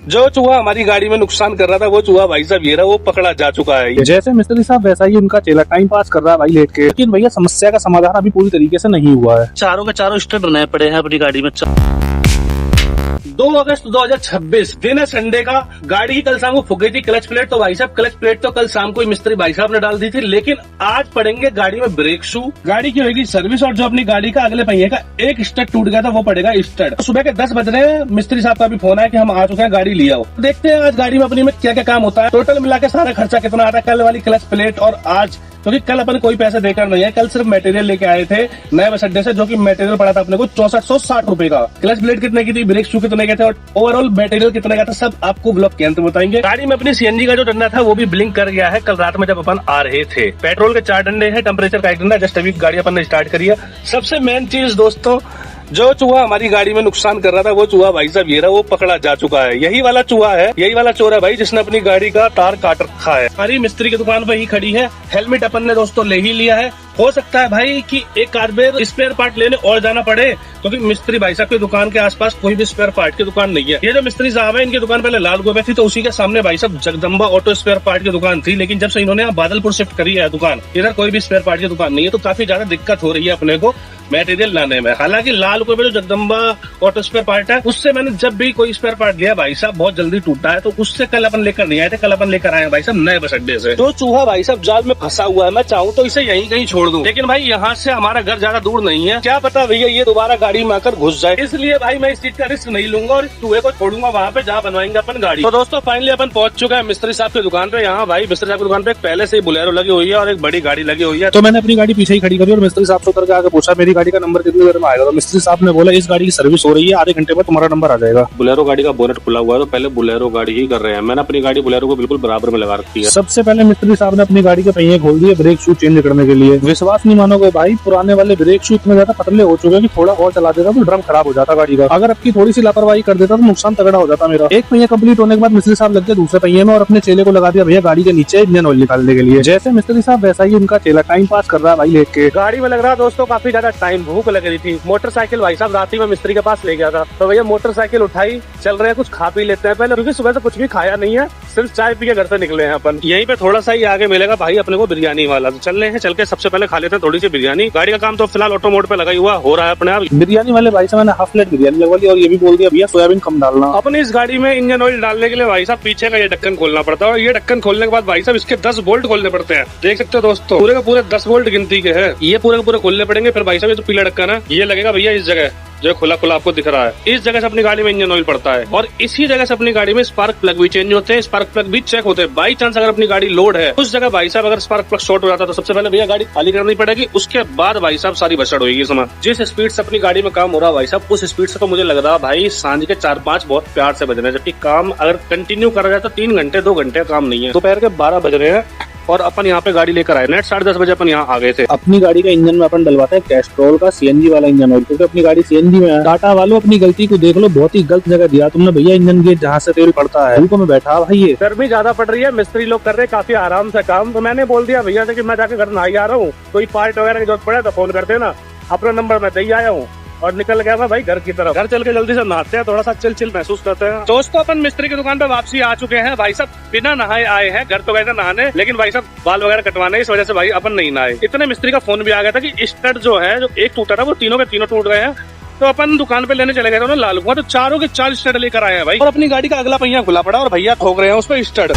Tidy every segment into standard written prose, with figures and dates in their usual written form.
जो चूहा हमारी गाड़ी में नुकसान कर रहा था वो चूहा भाई साहब ये रहा, वो पकड़ा जा चुका है। जैसे मिस्त्री साहब वैसा ही उनका चेला टाइम पास कर रहा है भाई लेट के। लेकिन भैया समस्या का समाधान अभी पूरी तरीके से नहीं हुआ है। चारों के चारों स्टेट बनाए पड़े हैं अपनी गाड़ी में। 2 अगस्त 2026 दिन है संडे का। गाड़ी की कल शाम को फूक गई थी क्लच प्लेट। तो भाई साहब क्लच प्लेट तो कल शाम को ही मिस्त्री भाई साहब ने डाल दी थी, लेकिन आज पड़ेंगे गाड़ी में ब्रेक शू। गाड़ी की होगी सर्विस और जो अपनी गाड़ी का अगले पहिए का एक स्टड टूट गया था वो पड़ेगा स्टड। तो सुबह के 10 बज रहे हैं, मिस्त्री साहब का भी फोन आया कि हम आ चुके हैं, गाड़ी ले आओ। देखते हैं आज गाड़ी में अपनी में क्या क्या काम होता है, टोटल मिला के सारा खर्चा कितना आता है कल वाली क्लच प्लेट और आज। क्योंकि कल अपन कोई पैसे देकर नहीं है, कल सिर्फ मटेरियल लेके आए थे नए बस अड्डे से, जो कि मटेरियल पड़ा था अपने को 6460 रुपए का। क्लच प्लेट कितने की थी, ब्रेक शू कितने के थे और ओवरऑल मटेरियल कितने का था, सब आपको ब्लॉग के अंत में बताएंगे। गाड़ी में अपनी सीएनजी का जो डंडा था वो भी ब्लिंक कर गया है कल रात में जब अपन आ रहे थे। पेट्रोल के 4 डंडे हैं, टेम्परेचर का 1 डंडा। जस्ट अभी गाड़ी अपन ने स्टार्ट करी है। सबसे मेन चीज दोस्तों, जो चूहा हमारी गाड़ी में नुकसान कर रहा था वो चूहा भाई साहब ये रहा, वो पकड़ा जा चुका है। यही वाला चूहा है, यही वाला चोर है भाई जिसने अपनी गाड़ी का टायर काट रखा है। हमारी मिस्त्री की दुकान पर ही खड़ी है। हेलमेट अपन ने दोस्तों ले ही लिया है। हो सकता है भाई कि एक आध बार स्पेयर पार्ट लेने और जाना पड़े, क्योंकि मिस्त्री भाई साहब की दुकान के आसपास कोई भी स्पेयर पार्ट की दुकान नहीं है। ये जो मिस्त्री साहब है इनकी दुकान पहले लाल गोबे थी, तो उसी के सामने भाई साहब जगदम्बा ऑटो स्पेयर पार्ट की दुकान थी। लेकिन जब से इन्होंने यहाँ बादलपुर शिफ्ट करी है दुकान, इधर कोई भी स्पेयर पार्ट की दुकान नहीं है, तो काफी ज्यादा दिक्कत हो रही है अपने को मटेरियल लाने में। हालांकि लाल गोबे जो जगदम्बा ऑटो स्पेयर पार्ट है उससे मैंने जब भी कोई स्पेयर पार्ट लिया भाई साहब बहुत जल्दी टूटा है, तो उससे कल अपन लेकर नहीं आए थे, कल अपन लेकर आए हैं भाई साहब नए बस अड्डे से। तो चूहा भाई साहब जाल में फंसा हुआ है, मैं चाहूँ तो इसे यहीं कहीं छोड़ दूं, लेकिन भाई यहाँ से हमारा घर ज्यादा दूर नहीं है। क्या पता भैया ये दोबारा गाड़ी में आकर घुस जाए, इसलिए भाई मैं इस चीज का रिस्क नहीं लूंगा और इस चूहे को छोड़ूंगा वहाँ पे जहाँ बनवाएंगे अपन गाड़ी। तो दोस्तों फाइनली अपन पहुंच चुके हैं मिस्त्री साहब की दुकान पे। यहाँ भाई मिस्त्री साहब की दुकान पे पहले से ही बुलेरो लगी हुई है और एक बड़ी गाड़ी लगी हुई है। तो मैंने अपनी गाड़ी पीछे ही खड़ी करी और मिस्त्री साहब से उतर के आगे पूछा मेरी गाड़ी का नंबर कितनी देर में आएगा। तो मिस्त्री साहब ने बोला इस गाड़ी की सर्विस हो रही है, आधे घंटे में तुम्हारा नंबर आ जाएगा। बुलेरो गाड़ी का बोनेट खुला हुआ है, तो पहले बुलेरो गाड़ी ही कर रहे हैं। मैंने अपनी गाड़ी बुलेरो को बिल्कुल बराबर में लगा रखी है। सबसे पहले मिस्त्री साहब ने अपनी गाड़ी के पहिए खोल दिए ब्रेक शू चेंज करने के लिए। विश्वास नहीं मानोगे भाई, पुराने वाले ब्रेक शू इतने ज्यादा पतले हो चुके हैं कि थोड़ा और चला देता तो ड्रम खराब हो जाता गाड़ी का। अगर आपकी थोड़ी सी लापरवाही कर देता तो नुकसान तगड़ा हो जाता मेरा। एक पहिया कंप्लीट होने के बाद मिस्त्री साहब लग गए दूसरे पहिए में और अपने चेले को लगा दिया भैया गाड़ी के नीचे इंजन ऑयल निकालने के लिए। जैसे मिस्त्री साहब वैसा ही उनका चेला टाइम पास कर रहा है भाई लेट के। गाड़ी में लग रहा दोस्तों काफी ज्यादा टाइम, भूख लग रही थी। मोटरसाइकिल भाई साहब रात ही में मिस्त्री के पास ले गया था, तो भैया मोटरसाइकिल उठाई, चल रहे हैं कुछ खा पी लेते हैं पहले, क्योंकि सुबह से कुछ भी खाया नहीं है, सिर्फ चाय पी के घर से निकले हैं अपन। यहीं पे थोड़ा सा ही आगे मिलेगा भाई अपने को बिरयानी वाला, तो चल रहे हैं, चल के सबसे पहले खा लेते हैं थोड़ी सी बिरयानी। गाड़ी का काम तो फिलहाल ऑटो मोड पे लगा हुआ हो रहा है अपने आप। बिरयानी वाले भाई साहब मैंने हाफ प्लेट बिरयानी लगवा ली और ये भी बोल दिया भैया सोयाबीन कम डालना। अपनी इस गाड़ी में इंजन ऑयल डालने के लिए भाई साहब पीछे का ये ढक्कन खोलना पड़ता है और ये ढक्कन खोलने के बाद भाई साहब इसके 10 बोल्ट खोलने पड़ते हैं। देख सकते हो दोस्तों पूरे के पूरे 10 बोल्ट गिनती के हैं, ये पूरे के पूरे खोलने पड़ेंगे। फिर भाई साहब ये तो पीला ढक्कन है, ये लगेगा भैया इस जगह जो खुला खुला आपको दिख रहा है, इस जगह से अपनी गाड़ी में इंजन ऑयल पड़ता है और इसी जगह से अपनी गाड़ी में स्पार्क प्लग भी चेंज होते हैं, स्पार्क प्लग भी चेक होते हैं। बाई चांस अगर अपनी गाड़ी लोड है उस जगह भाई साहब अगर स्पार्क प्लग शॉर्ट हो जाता है तो सबसे पहले भैया गाड़ी खाली करनी पड़ेगी, उसके बाद भाई साहब सारी बचत होगी। समय जिस स्पीड से अपनी गाड़ी में काम हो रहा है भाई साहब उस स्पीड से तो मुझे लग रहा है भाई सांझ के 4-5 बहुत प्यार से बज रहे हैं, जबकि काम अगर कंटिन्यू कर रहा है तो 3 घंटे 2 घंटे काम नहीं है। दोपहर के 12 बज रहे हैं और अपन यहाँ पे गाड़ी लेकर आए। नेट 10:30 बजे अपन यहाँ आ गए थे। अपनी गाड़ी का इंजन में अपन डलवाते हैं कैस्ट्रोल का सीएनजी वाला इंजन ऑयल, क्योंकि अपनी गाड़ी सीएनजी में है। टाटा वालों अपनी गलती को देख लो, बहुत ही गलत जगह दिया तुमने भैया इंजन गेट जहाँ से तेल पड़ता है। उनको में बैठा भाई, ये गर्मी ज्यादा पड़ रही है, मिस्त्री लोग कर रहे हैं काफी आराम से काम, तो मैंने बोल दिया भैया कि मैं जाके घर नहा आ रहा हूँ, कोई पार्ट वगैरह की जरूरत पड़े तो फोन करते ना। अपना नंबर मैं दे ही आया हूँ और निकल गया था भाई घर की तरफ। घर चल के जल्दी से नहाते हैं, थोड़ा सा चिल महसूस करते हैं। दोस्तों अपन मिस्त्री की दुकान पे वापसी आ चुके हैं। भाई साहब बिना नहाए आए हैं, घर तो गए थे नहाने, लेकिन भाई साहब बाल वगैरह कटवाने इस वजह से भाई अपन नहीं नहाए। इतने मिस्त्री का फोन भी आ गया था कि स्टड जो है जो एक टूटा था वो तीनों के तीनों टूट गए हैं, तो अपन दुकान पे लेने चले गए थे लाल कुआं, तो चारों के 4 स्टड लेकर आए हैं भाई। और अपनी गाड़ी का अगला पहिया खुला पड़ा और भैया ठोक रहे हैं उस पर स्टड।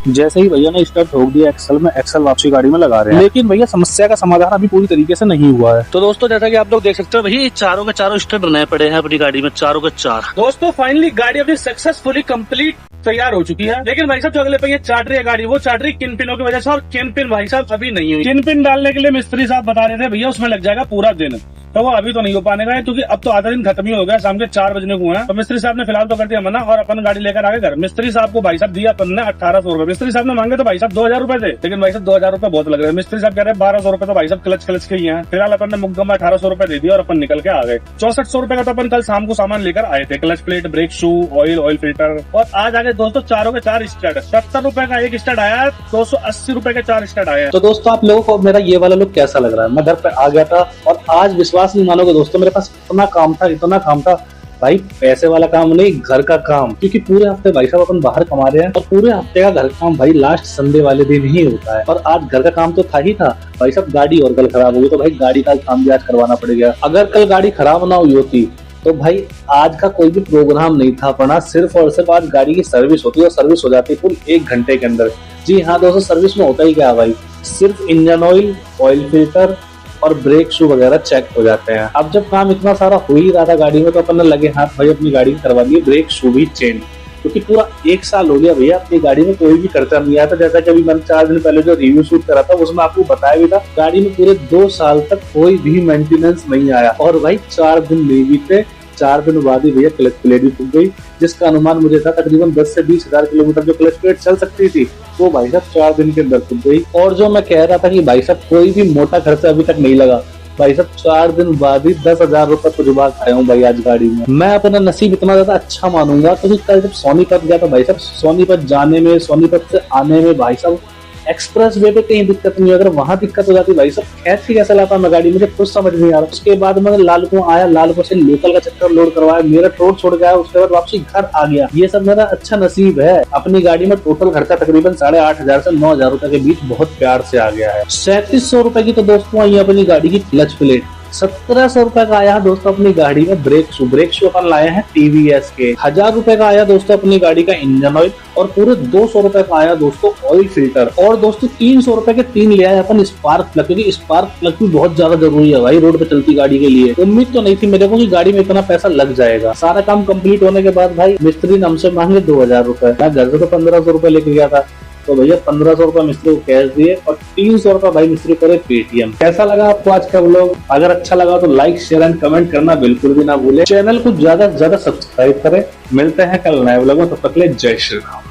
जैसे ही भैया ने स्टार्ट ठोक दिया एक्सल में, एक्सल वापसी गाड़ी में लगा रहे हैं, लेकिन भैया समस्या का समाधान अभी पूरी तरीके से नहीं हुआ है। तो दोस्तों जैसा कि आप लोग देख सकते हो भैया चारों के चारों स्टेट बनाए पड़े हैं अपनी गाड़ी में, चारों के 4। दोस्तों फाइनली गाड़ी अपनी सक्सेसफुली कंप्लीट तैयार हो चुकी है, लेकिन भाई साहब जो अगले पे ये चाट रही है गाड़ी, वो चाट रही किन पिनों की वजह से, और किन पिन भाई साहब अभी नहीं हुई। किन पिन डालने के लिए मिस्त्री साहब बता रहे थे भैया उसमें लग जाएगा पूरा दिन, तो वो अभी तो नहीं हो पाने का है, क्योंकि अब तो आधा दिन खत्म ही हो गया, शाम के 4 बजने को है। तो मिस्त्री साहब ने फिलहाल तो कर दिया मना और अपन गाड़ी लेकर आ गए घर। मिस्त्री साहब को भाई साहब दिया अपन ने 1800 रुपए। मिस्त्री साहब ने मांगे तो भाई साहब 2000 रुपए थे, लेकिन भाई साहब 2000 रुपए बहुत लग रहे हैं। मिस्त्री साहब कह रहे हैं 1200 रुपए तो भाई साहब क्लच के ही है। फिलहाल अपन ने मुकदमा 1800 रुपए दे दिया और अपन निकल के आ गए। 6400 रुपए का तो अपन कल शाम को सामान लेकर आए थे, clutch plate, brake shoe, oil filter, और आज आ गए दोस्तों चारों के 4 स्टड। 70 रुपए का एक स्टड आया, 280 रुपए के 4 स्टड आए। तो दोस्तों आप लोगों को मेरा ये वाला लुक कैसा लग रहा है? मैं घर पे आ गया था और आज विश्वास नहीं मानोगे दोस्तों, मेरे पास इतना काम था भाई पैसे वाला काम नहीं, घर का काम, क्योंकि पूरे हफ्ते भाई साहब अपन बाहर कमा रहे हैं और पूरे हफ्ते का घर का काम भाई लास्ट संडे वाले दिन ही होता है। और आज घर का काम तो था ही था भाई साहब, गाड़ी और कल खराब हो गई तो भाई गाड़ी का काम भी आज करवाना पड़ेगा। अगर कल गाड़ी खराब ना हुई होती तो भाई आज का कोई भी प्रोग्राम नहीं था अपना, सिर्फ और सिर्फ आज गाड़ी की सर्विस होती है और सर्विस हो जाती है कुल 1 घंटे के अंदर। जी हाँ दोस्तों, सर्विस में होता ही क्या है भाई, सिर्फ इंजन ऑयल फिल्टर और ब्रेक शू वगैरह चेक हो जाते हैं। अब जब काम इतना सारा हो ही रहा था गाड़ी में तो अपन ने लगे हाथ भाई अपनी गाड़ी की करवा लिए ब्रेक शू भी चेंज, क्योंकि पूरा 1 साल हो गया भैया अपनी गाड़ी में कोई भी खर्चा नहीं आया था। जैसा कि अभी मैंने 4 दिन पहले जो रिव्यू शूट करा था उसमें आपको बताया भी था, गाड़ी में पूरे 2 साल तक कोई भी मेंटेनेंस नहीं आया। और भाई 4 दिन नहीं बीते, 4 दिन बाद ही भैया क्लच प्लेट भी फूट गई, जिसका अनुमान मुझे था तकरीबन 10 से 20 हजार किलोमीटर जो क्लच प्लेट चल सकती थी वो भाई साहब 4 दिन के अंदर फूट गई। और जो मैं कह रहा था कि भाई साहब कोई भी मोटा खर्चा अभी तक नहीं लगा, भाई साहब 4 दिन बाद ही 10,000 रुपए कुजबा खाया हूँ भाई आज गाड़ी में। मैं अपना नसीब इतना ज्यादा अच्छा मानूंगा क्योंकि कल जब सोनीपत गया था भाई साहब, सोनीपत जाने में सोनीपत से आने में भाई साहब एक्सप्रेस वे पे कहीं दिक्कत नहीं, अगर वहां दिक्कत हो जाती भाई साहब खैर से कैसे लाता मैं गाड़ी, मुझे कुछ समझ नहीं आ रहा। उसके बाद मैं लालपुर आया, लालपुर से लोकल का चक्कर लोड करवाया, मेरठ रोड छोड़ गया, उसके बाद वापसी घर आ गया। ये सब मेरा अच्छा नसीब है। अपनी गाड़ी में टोटल खर्चा तकरीबन 8,500 से 9,000 रुपए के बीच बहुत प्यार से आ गया है। 3700 रुपए की तो दोस्तों आई अपनी गाड़ी की क्लच प्लेट, 1700 रुपए का आया दोस्तों अपनी गाड़ी में ब्रेक शू अपन लाए हैं TVS के, 1000 रुपए का आया दोस्तों अपनी गाड़ी का इंजन ऑयल और पूरे 200 रुपए का आया दोस्तों ऑयल फिल्टर। और दोस्तों 300 रुपए के 3 ले आए अपन स्पार्क प्लग, क्योंकि स्पार्क प्लग भी बहुत ज्यादा जरूरी है भाई रोड पे चलती गाड़ी के लिए। उम्मीद तो नहीं थी मेरे को कि गाड़ी में इतना पैसा लग जाएगा। सारा काम कंप्लीट होने के बाद भाई मिस्त्री ने हमसे मांगे 2,000 रुपए, मैं घर से तो 1,500 रुपए लेके गया था, तो भैया 1,500 रुपए मिस्त्री को कैश दिए और 300 रुपए भाई मिस्त्री करे पेटीएम। कैसा लगा आपको आज का व्लॉग? अगर अच्छा लगा तो लाइक शेयर एंड कमेंट करना बिल्कुल भी ना भूले। चैनल को ज्यादा से ज्यादा सब्सक्राइब करें। मिलते हैं कल नए व्लॉग में, तब तक के लिए जय श्री राम।